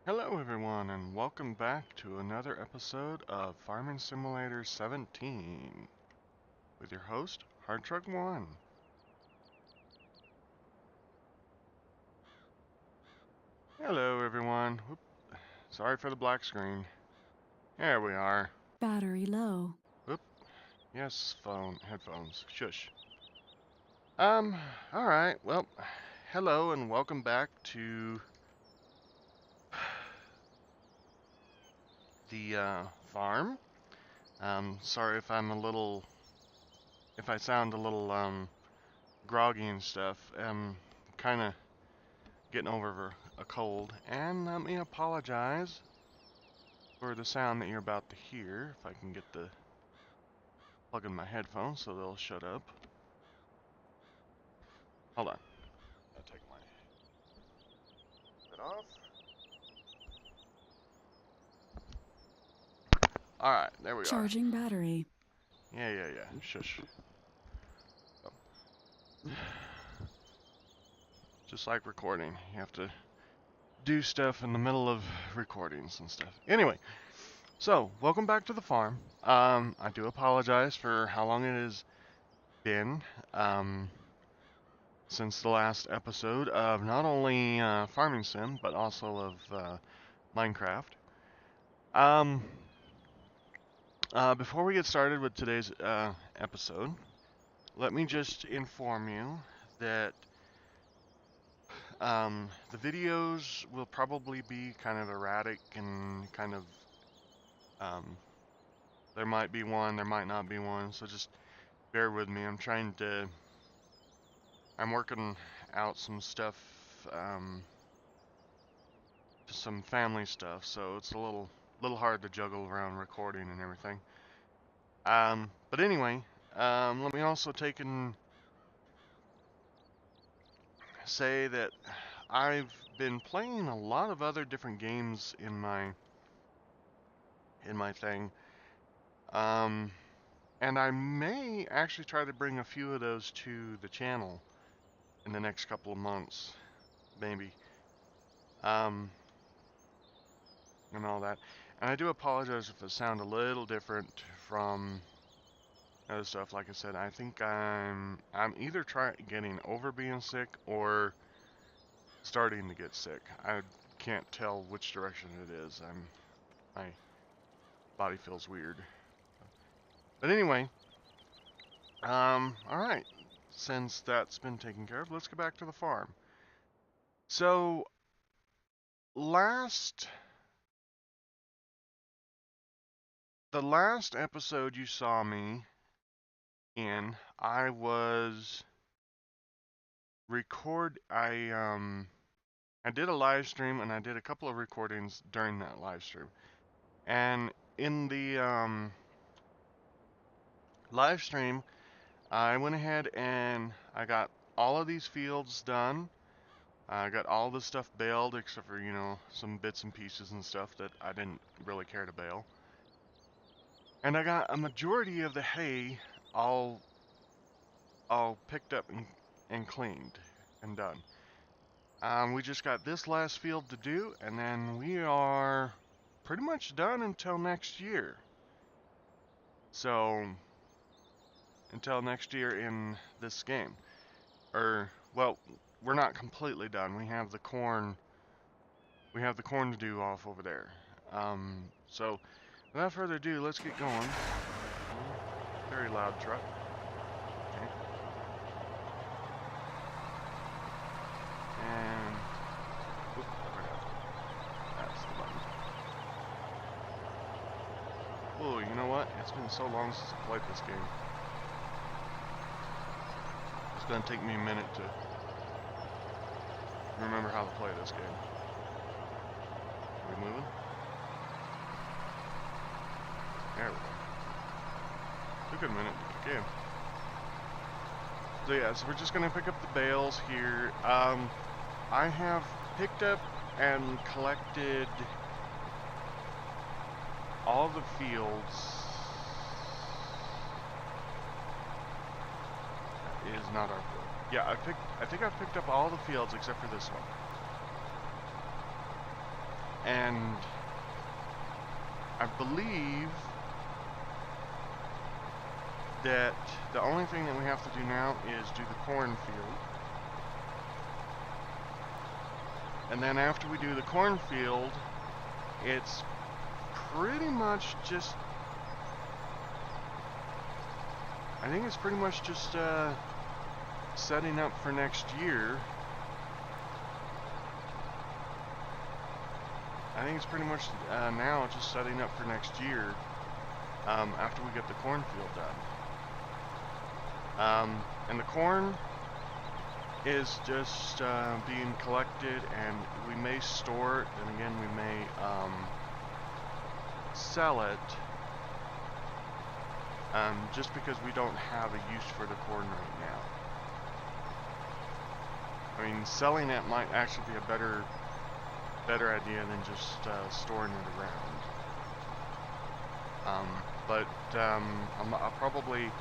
Hello everyone and welcome back to another episode of Farming Simulator 17 with your host, Hardtruck1. Hello everyone. Whoop. Sorry for the black screen. There we are. Battery low. Whoop. Yes, headphones. Shush. Um, alright, well, hello and welcome back to the farm. Sorry if if I sound a little groggy and stuff. Kinda getting over a cold, and let me apologize for the sound that you're about to hear. If I can get the plug in my headphones so they'll shut up. Hold on. I'll take my head off. Alright, there we are. Charging battery. Yeah. Shush. Just like recording, you have to do stuff in the middle of recordings and stuff. Anyway, so welcome back to the farm. I do apologize for how long it has been. Since the last episode of not only Farming Sim, but also of Minecraft. Um, Before we get started with today's episode, let me just inform you that the videos will probably be kind of erratic and kind of, there might be one, there might not be one, so just bear with me. I'm working out some stuff, some family stuff, so it's a little hard to juggle around recording and everything. But anyway, let me also take and say that I've been playing a lot of other different games in my thing. And I may actually try to bring a few of those to the channel in the next couple of months, maybe. Um, and all that. And I do apologize if it sounds a little different from other stuff. Like I said, I think I'm either getting over being sick or starting to get sick. I can't tell which direction it is. My body feels weird. But anyway, all right. Since that's been taken care of, let's go back to the farm. So the last episode you saw me in, I was I did a live stream and I did a couple of recordings during that live stream. And in the live stream, I went ahead and I got all of these fields done. I got all the stuff baled except for, some bits and pieces and stuff that I didn't really care to bale. And I got a majority of the hay all picked up and cleaned and done. We just got this last field to do, and then we are pretty much done until next year. So, until next year in this game. Well, we're not completely done. We have the corn to do off over there. So, without further ado, let's get going. Very loud truck. Okay. And, whoop, I forgot. That's the button. Oh, you know what? It's been so long since I played this game. It's gonna take me a minute to remember how to play this game. Are we moving? There we go. Took a minute to kick in. So yeah, so we're just gonna pick up the bales here. I have picked up and collected all the fields. That is not our field. Yeah, I think I've picked up all the fields except for this one. And I believe that the only thing that we have to do now is do the cornfield. And then after we do the cornfield, it's pretty much just, I think it's pretty much just setting up for next year. I think it's pretty much now just setting up for next year after we get the cornfield done. And the corn is just being collected, and we may store it, and again we may sell it just because we don't have a use for the corn right now. I mean, selling it might actually be a better idea than just storing it around. I'll probably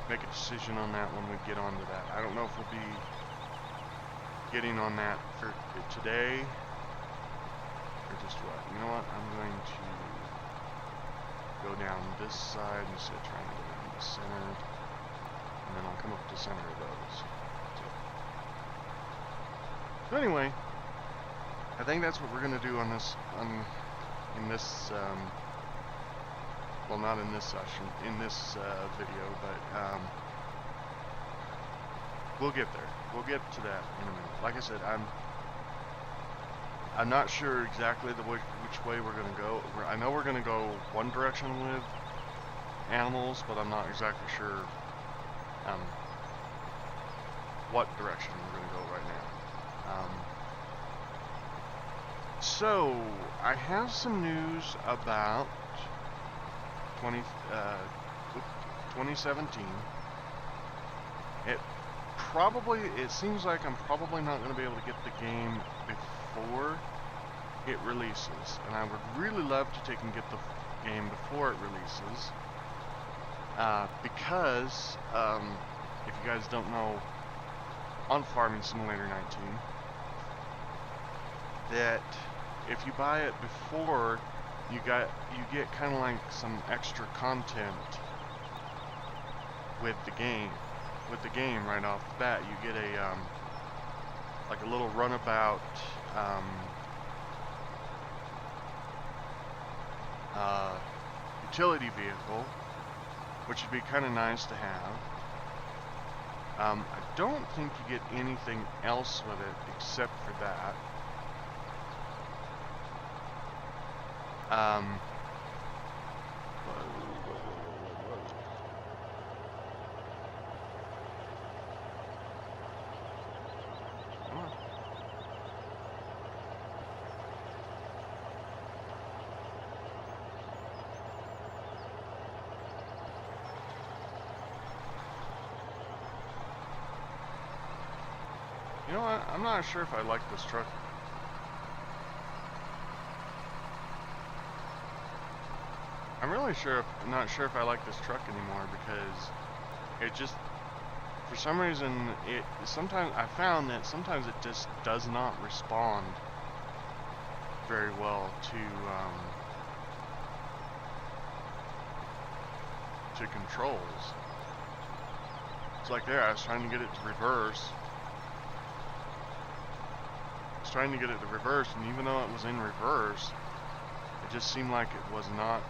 make a decision on that when we get onto that. I don't know if we'll be getting on that for today or just what. You know what? I'm going to go down this side instead of trying to go down the center, and then I'll come up to the center of those. So anyway, I think that's what we're going to do on this, in this, well, not in this session, in this video, but we'll get there. We'll get to that in a minute. Like I said, I'm not sure exactly which way we're going to go. I know we're going to go one direction with animals, but I'm not exactly sure what direction we're going to go right now. So, I have some news about 2017. It seems like I'm probably not going to be able to get the game before it releases, and I would really love to take and get the game before it releases, because if you guys don't know, on Farming Simulator 19, that if you buy it before, you get kind of like some extra content with the game. With the game right off the bat, you get a like a little runabout utility vehicle, which would be kind of nice to have. I don't think you get anything else with it except for that. You know what? I'm not sure if I like this truck. I'm really not sure if I like this truck anymore, because it just, for some reason, sometimes I found that sometimes it just does not respond very well to controls. It's like there, I was trying to get it to reverse. And even though it was in reverse, it just seemed like it was not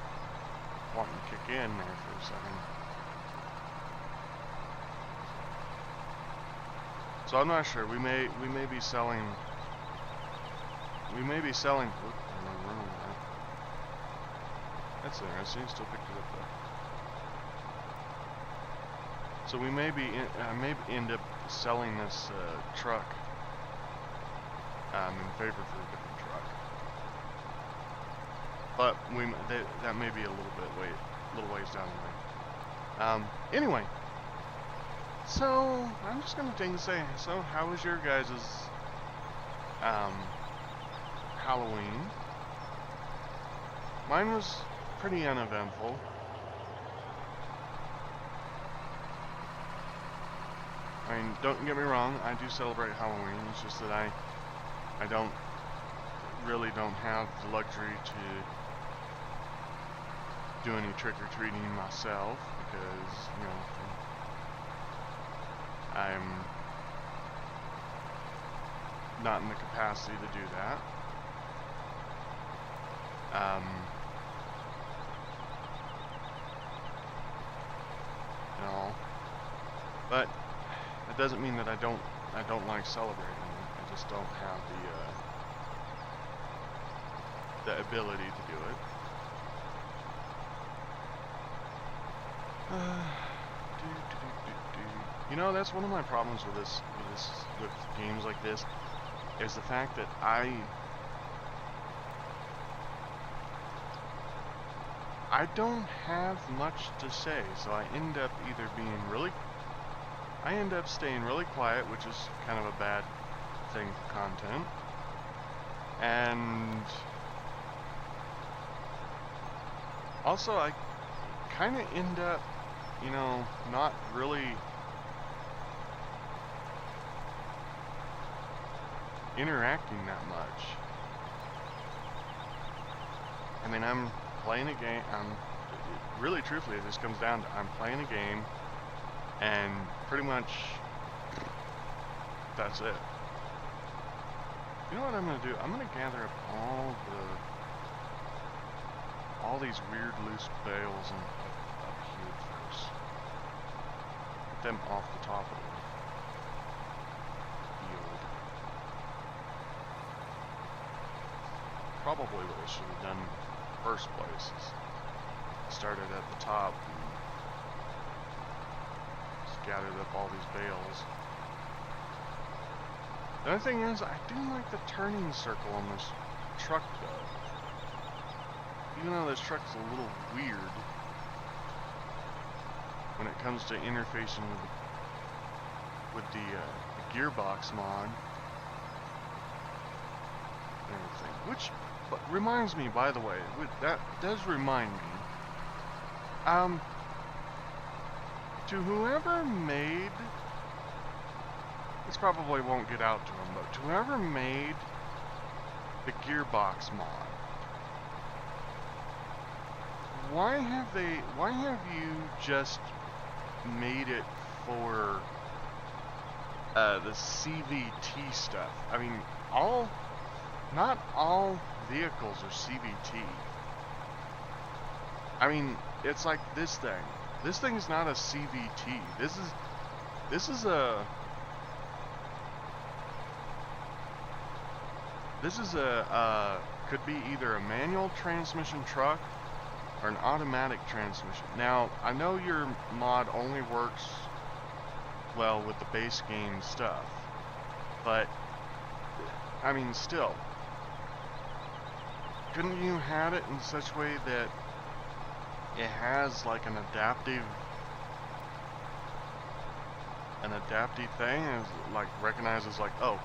wanting to kick in there for a second. So I'm not sure. We may be selling. Whoop, I'm gonna run over that. That's interesting. Still picked it up though. So we may end up selling this truck in favor for a different truck. But that may be a little ways down the way. Anyway, so I'm just gonna take and say, so how was your guys' Halloween? Mine was pretty uneventful. I mean, don't get me wrong, I do celebrate Halloween. It's just that I don't, really don't have the luxury to do any trick-or-treating myself because, you know, I'm not in the capacity to do that. You know, but it doesn't mean that I don't like celebrating it. I just don't have the ability to do it. You know, that's one of my problems with games like this, is the fact that I don't have much to say, so I end up staying really quiet, which is kind of a bad thing for content, and also I kind of end up, you know, not really interacting that much. I mean, I'm playing a game, really truthfully, it just comes down to I'm playing a game, and pretty much that's it. You know what I'm going to do? I'm going to gather up all these weird loose bales and up here first. Get them off the top of the field. Probably what I should have done in the first place is started at the top and just gathered up all these bales. The other thing is, I do like the turning circle on this truck though. Even though this truck's a little weird when it comes to interfacing with the gearbox mod and everything. Which reminds me, by the way, that does remind me, to whoever made, this probably won't get out to him, but to whoever made the gearbox mod, why have you just made it for the CVT stuff? I mean, not all vehicles are CVT. I mean, it's like this thing. This thing is not a CVT. This is a could be either a manual transmission truck or an automatic transmission. Now, I know your mod only works well with the base game stuff, but I mean, still, couldn't you have it in such a way that it has like an adaptive thing, and like recognizes like, oh,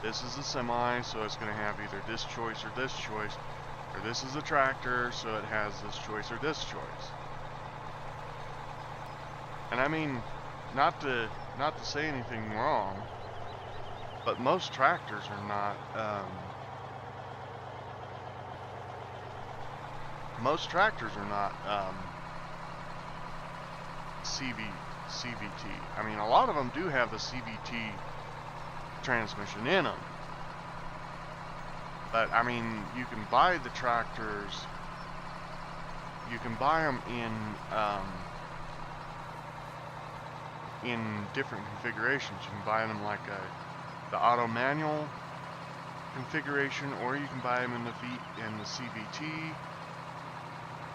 this is a semi, so it's going to have either this choice or this choice, or this is a tractor, so it has this choice or this choice. And I mean, not to say anything wrong, but most tractors are not CVT. I mean, a lot of them do have the CVT transmission in them. But I mean, you can buy the tractors. You can buy them in different configurations. You can buy them like the auto manual configuration, or you can buy them in the CVT,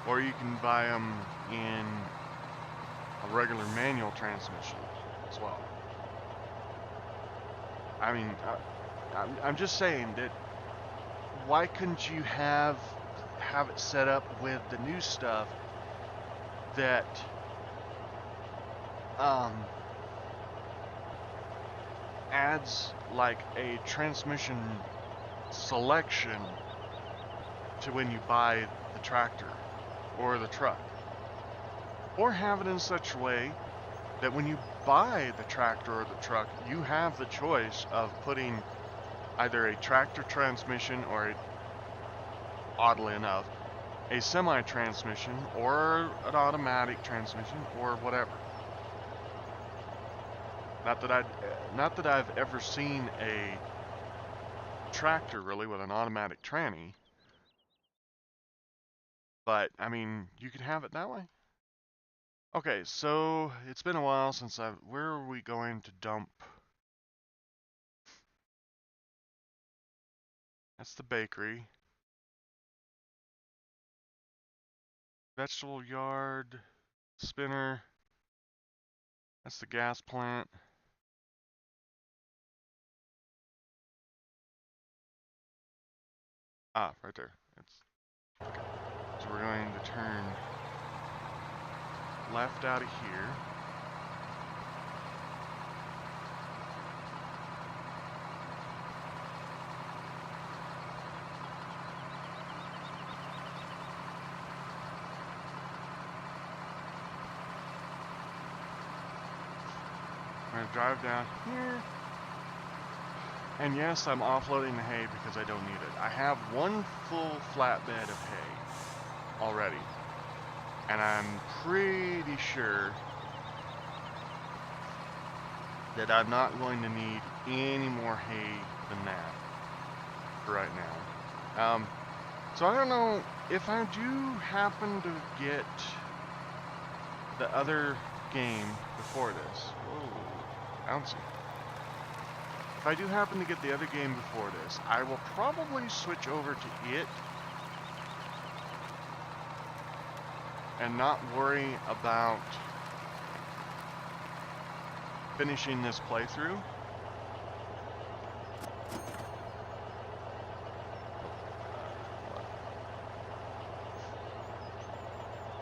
or you can buy them in a regular manual transmission as well. I mean, I'm just saying that why couldn't you have it set up with the new stuff that adds like a transmission selection to when you buy the tractor or the truck, or have it in such a way that when you buy the tractor or the truck, you have the choice of putting either a tractor transmission or, oddly enough, a semi-transmission or an automatic transmission or whatever. Not that I've ever seen a tractor really with an automatic tranny, but I mean, you could have it that way. Okay, so it's been a while since where are we going to dump? That's the bakery. Vegetable yard, spinner. That's the gas plant. Ah, right there. Okay. So we're going to turn left out of here. We're going to drive down here. And yes, I'm offloading the hay because I don't need it. I have one full flatbed of hay already. And I'm pretty sure that I'm not going to need any more hay than that for right now. So I don't know if I do happen to get the other game before this. Whoa, bouncy. If I do happen to get the other game before this, I will probably switch over to it and not worry about finishing this playthrough.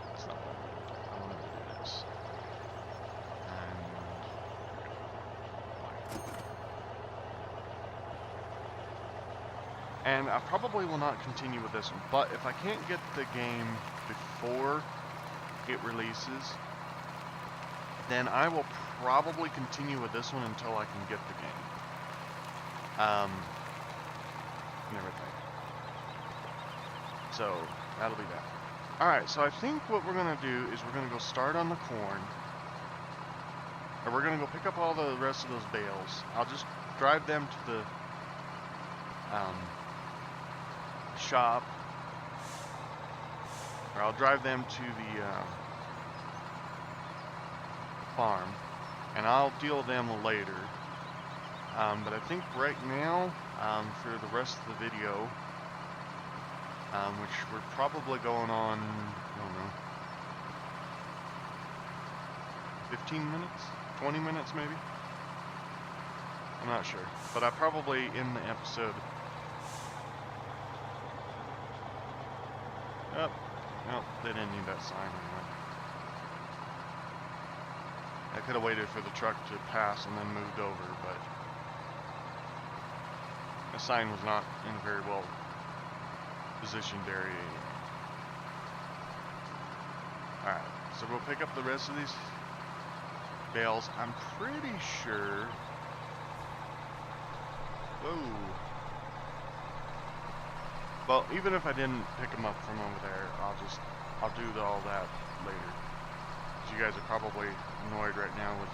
That's not what I wanted to do. I wanted to do this. And I probably will not continue with this one, but if I can't get the game before it releases, then I will probably continue with this one until I can get the game. And everything. So, that'll be that. Alright, so I think what we're going to do is we're going to go start on the corn. Or we're going to go pick up all the rest of those bales. I'll just drive them to the shop. Or I'll drive them to the farm. And I'll deal with them later. But I think right now, for the rest of the video, which we're probably going on, I don't know, 15 minutes? 20 minutes maybe? I'm not sure. But I probably end the episode. Oh, no, they didn't need that sign anyway. I could have waited for the truck to pass and then moved over, but the sign was not in a very well positioned area anyway. Alright, so we'll pick up the rest of these bales. I'm pretty sure... Whoa. Well, even if I didn't pick them up from over there, I'll do all that later. You guys are probably annoyed right now with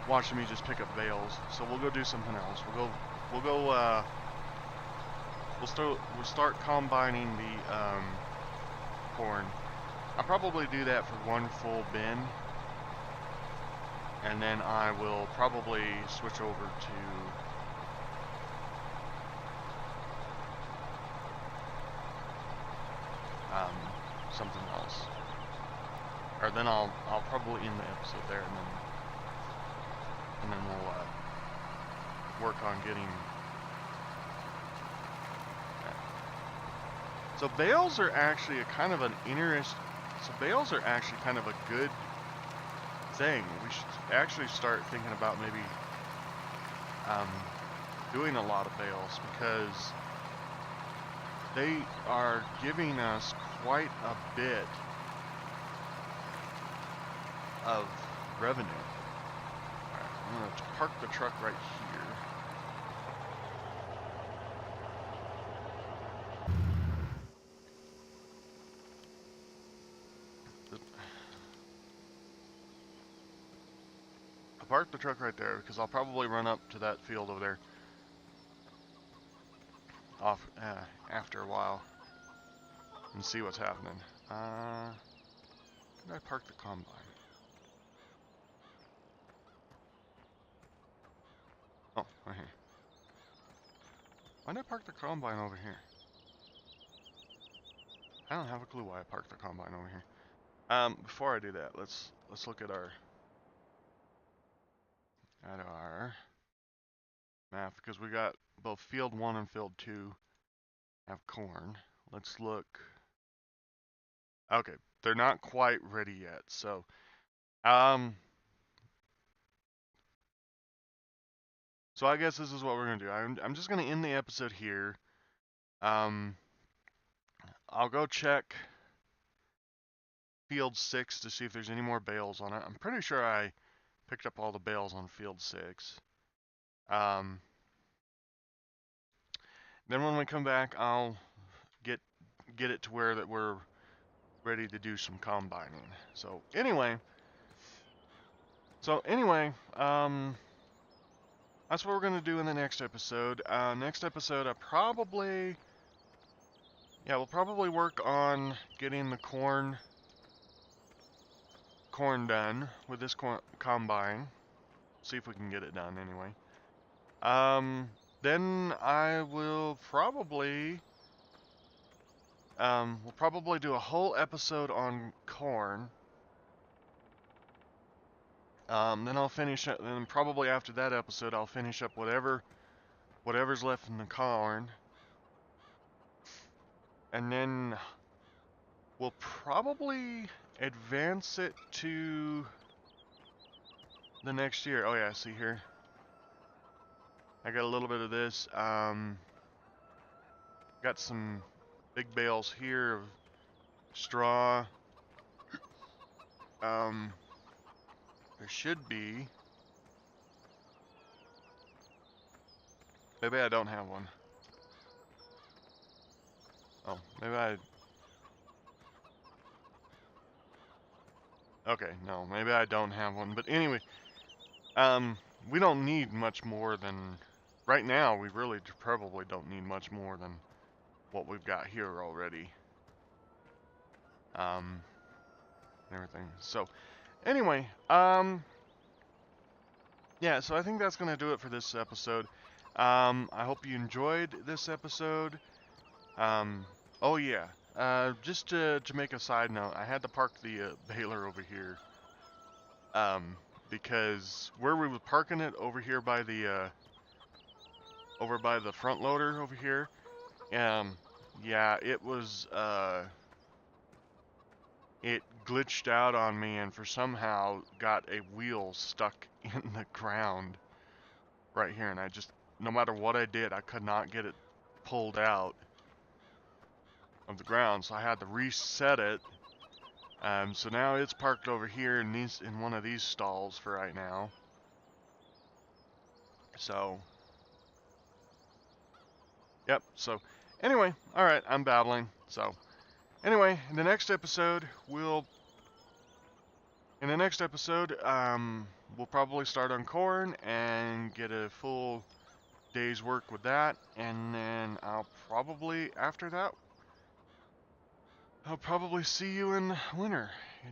watching me just pick up bales. So we'll go do something else. We'll start combining the corn. I'll probably do that for one full bin, and then I will probably switch over to something else. Or then I'll probably end the episode there, and then we'll work on getting. So bales are actually kind of a good thing. We should actually start thinking about maybe doing a lot of bales, because they are giving us quite a bit of revenue. Alright, I'm going to park the truck right here. park the truck right there because I'll probably run up to that field over there after a while and see what's happening. Did I park the combine? Oh, right here. Why did I park the combine over here? I don't have a clue why I parked the combine over here. Before I do that, let's look at our map because we got both field 1 and field 2 have corn. Let's look. Okay, they're not quite ready yet. So, I guess this is what we're gonna do. I'm just gonna end the episode here. I'll go check field 6 to see if there's any more bales on it. I'm pretty sure I picked up all the bales on field 6. Then when we come back, I'll get it to where that we're ready to do some combining. So anyway, that's what we're gonna do in the next episode. Next episode, we'll probably work on getting the corn done with this combine. See if we can get it done anyway. Then I will probably we'll probably do a whole episode on corn. Then I'll finish it. Then probably after that episode, I'll finish up whatever's left in the corn, and then we'll probably advance it to the next year. Oh yeah, see here. I got a little bit of this. Got some big bales here of straw. There should be. Maybe I don't have one. Oh, maybe I. Okay, no, maybe I don't have one. But anyway, we don't need much more than. Right now, we really probably don't need much more than what we've got here already. Everything. So, anyway, yeah, so I think that's going to do it for this episode. I hope you enjoyed this episode. Oh yeah, just to make a side note, I had to park the baler over here. Because where we were parking it over here by the front loader over here, yeah, it was, it glitched out on me and somehow got a wheel stuck in the ground right here, and no matter what I did, I could not get it pulled out of the ground, so I had to reset it. So now it's parked over here in one of these stalls for right now. So, yep. So, anyway, all right, I'm babbling. So, anyway, in the next episode, we'll probably start on corn and get a full day's work with that, and then after that, I'll probably see you in winter.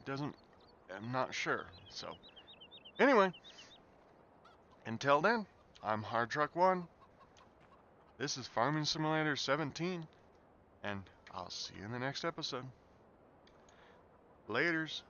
I'm not sure. So, anyway, until then, I'm Hard Truck 1. This is Farming Simulator 17, and I'll see you in the next episode. Laters.